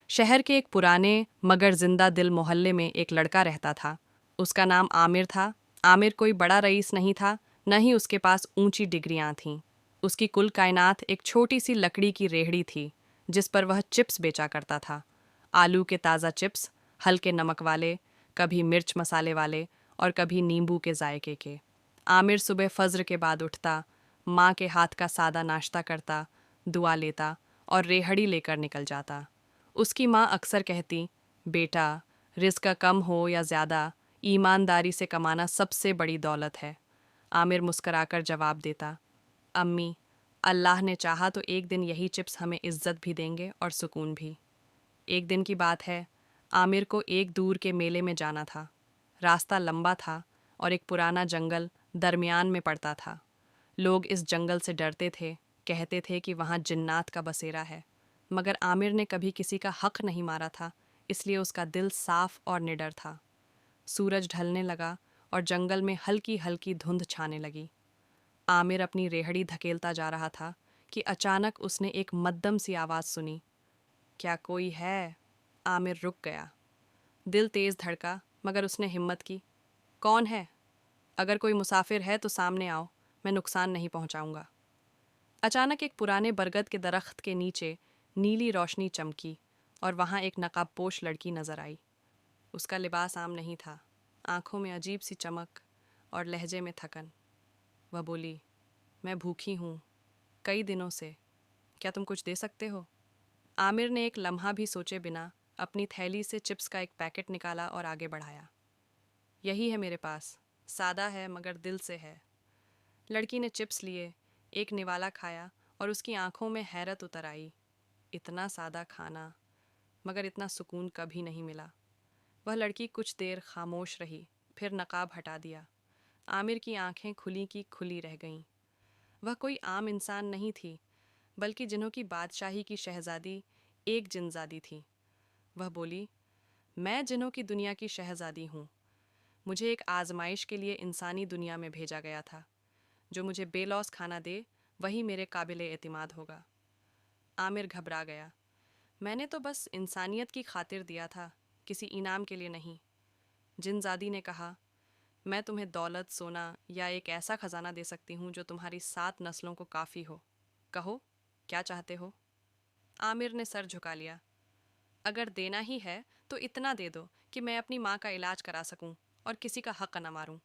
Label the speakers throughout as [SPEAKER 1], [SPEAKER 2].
[SPEAKER 1] शहर के एक पुराने मगर जिंदा दिल मोहल्ले में एक लड़का रहता था। उसका नाम आमिर था। आमिर कोई बड़ा रईस नहीं था, न ही उसके पास ऊंची डिग्रियां थीं। उसकी कुल कायनात एक छोटी सी लकड़ी की रेहड़ी थी, जिस पर वह चिप्स बेचा करता था। आलू के ताज़ा चिप्स, हल्के नमक वाले, कभी मिर्च मसाले वाले और कभी नींबू के जायके के। आमिर सुबह फज्र के बाद उठता, माँ के हाथ का सादा नाश्ता करता, दुआ लेता और रेहड़ी लेकर निकल जाता। उसकी माँ अक्सर कहती, बेटा, रिस्क कम हो या ज़्यादा, ईमानदारी से कमाना सबसे बड़ी दौलत है। आमिर मुस्कराकर जवाब देता, अम्मी, अल्लाह ने चाहा तो एक दिन यही चिप्स हमें इज्जत भी देंगे और सुकून भी। एक दिन की बात है, आमिर को एक दूर के मेले में जाना था। रास्ता लंबा था और एक पुराना जंगल दरमियान में पड़ता था। लोग इस जंगल से डरते थे, कहते थे कि वहाँ जिन्नात का बसेरा है। मगर आमिर ने कभी किसी का हक नहीं मारा था, इसलिए उसका दिल साफ और निडर था। सूरज ढलने लगा और जंगल में हल्की हल्की धुंध छाने लगी। आमिर अपनी रेहड़ी धकेलता जा रहा था कि अचानक उसने एक मद्दम सी आवाज़ सुनी। क्या कोई है? आमिर रुक गया। दिल तेज़ धड़का, मगर उसने हिम्मत की। कौन है? अगर कोई मुसाफिर है तो सामने आओ, मैं नुकसान नहीं पहुंचाऊंगा। अचानक एक पुराने बरगद के दरख्त के नीचे नीली रोशनी चमकी और वहां एक नकाबपोश लड़की नजर आई। उसका लिबास आम नहीं था, आंखों में अजीब सी चमक और लहजे में थकन। वह बोली, मैं भूखी हूँ, कई दिनों से। क्या तुम कुछ दे सकते हो? आमिर ने एक लम्हा भी सोचे बिना अपनी थैली से चिप्स का एक पैकेट निकाला और आगे बढ़ाया। यही है मेरे पास, सादा है मगर दिल से है। लड़की ने चिप्स लिए, एक निवाला खाया और उसकी आंखों में हैरत उतर आई। इतना सादा खाना, मगर इतना सुकून कभी नहीं मिला। वह लड़की कुछ देर खामोश रही, फिर नकाब हटा दिया। आमिर की आंखें खुली की खुली रह गईं। वह कोई आम इंसान नहीं थी, बल्कि जिन्हों की बादशाही की शहजादी एक जिनजादी थी। वह बोली, मैं जिन्हों की दुनिया की शहजादी हूँ। मुझे एक आजमाइश के लिए इंसानी दुनिया में भेजा गया था। जो मुझे बेलौस खाना दे, वही मेरे काबिले एतिमाद होगा। आमिर घबरा गया। मैंने तो बस इंसानियत की खातिर दिया था, किसी इनाम के लिए नहीं। जिनजादी ने कहा, मैं तुम्हें दौलत, सोना या एक ऐसा खजाना दे सकती हूँ जो तुम्हारी 7 नस्लों को काफ़ी हो। कहो, क्या चाहते हो? आमिर ने सर झुका लिया। अगर देना ही है तो इतना दे दो कि मैं अपनी माँ का इलाज करा सकूं और किसी का हक न मारूं।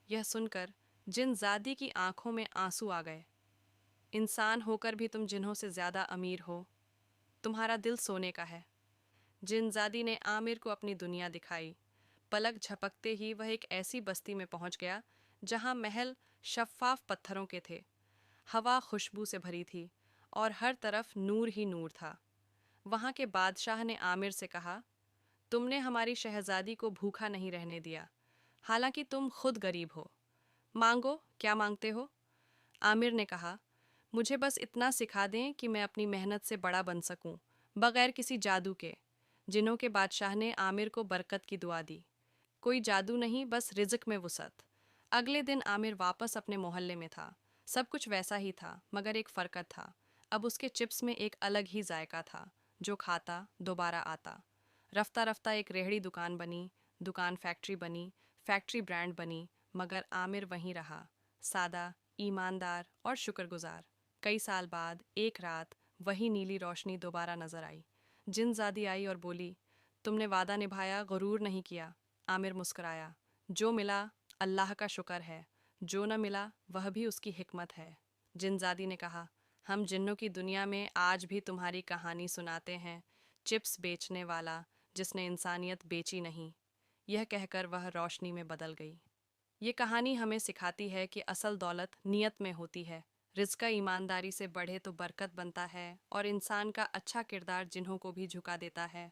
[SPEAKER 1] यह सुनकर जिनजादी की आंखों में आंसू आ गए। इंसान होकर भी तुम जिन्हों से ज़्यादा अमीर हो। तुम्हारा दिल सोने का है। जिनजादी ने आमिर को अपनी दुनिया दिखाई। पलक झपकते ही वह एक ऐसी बस्ती में पहुंच गया जहां महल शफ्फाफ पत्थरों के थे। हवा खुशबू से भरी थी और हर तरफ नूर ही नूर था। वहां के बादशाह ने आमिर से कहा, तुमने हमारी शहजादी को भूखा नहीं रहने दिया, हालांकि तुम खुद गरीब हो। मांगो, क्या मांगते हो? आमिर ने कहा, मुझे बस इतना सिखा दें कि मैं अपनी मेहनत से बड़ा बन सकूं, बगैर किसी जादू के। जिन्हों के बादशाह ने आमिर को बरकत की दुआ दी। कोई जादू नहीं, बस रिज़्क में वुसअत। अगले दिन आमिर वापस अपने मोहल्ले में था। सब कुछ वैसा ही था, मगर एक फ़र्क था। अब उसके चिप्स में एक अलग ही जायका था। जो खाता, दोबारा आता। रफ्ता रफ्ता एक रेहड़ी दुकान बनी, दुकान फैक्ट्री बनी, फैक्ट्री ब्रांड बनी, मगर आमिर वहीं रहा, सादा, ईमानदार और शुक्रगुजार। कई साल बाद एक रात वही नीली रोशनी दोबारा नजर आई। जिनजादी आई और बोली, तुमने वादा निभाया, गुरूर नहीं किया। आमिर मुस्कुराया, जो मिला अल्लाह का शुक्र है, जो न मिला वह भी उसकी हिकमत है। जिनजादी ने कहा, हम जिन्नों की दुनिया में आज भी तुम्हारी कहानी सुनाते हैं, चिप्स बेचने वाला जिसने इंसानियत बेची नहीं। यह कहकर वह रोशनी में बदल गई। ये कहानी हमें सिखाती है कि असल दौलत नीयत में होती है। रिज़्क ईमानदारी से बढ़े तो बरकत बनता है और इंसान का अच्छा किरदार जिन्हों को भी झुका देता है।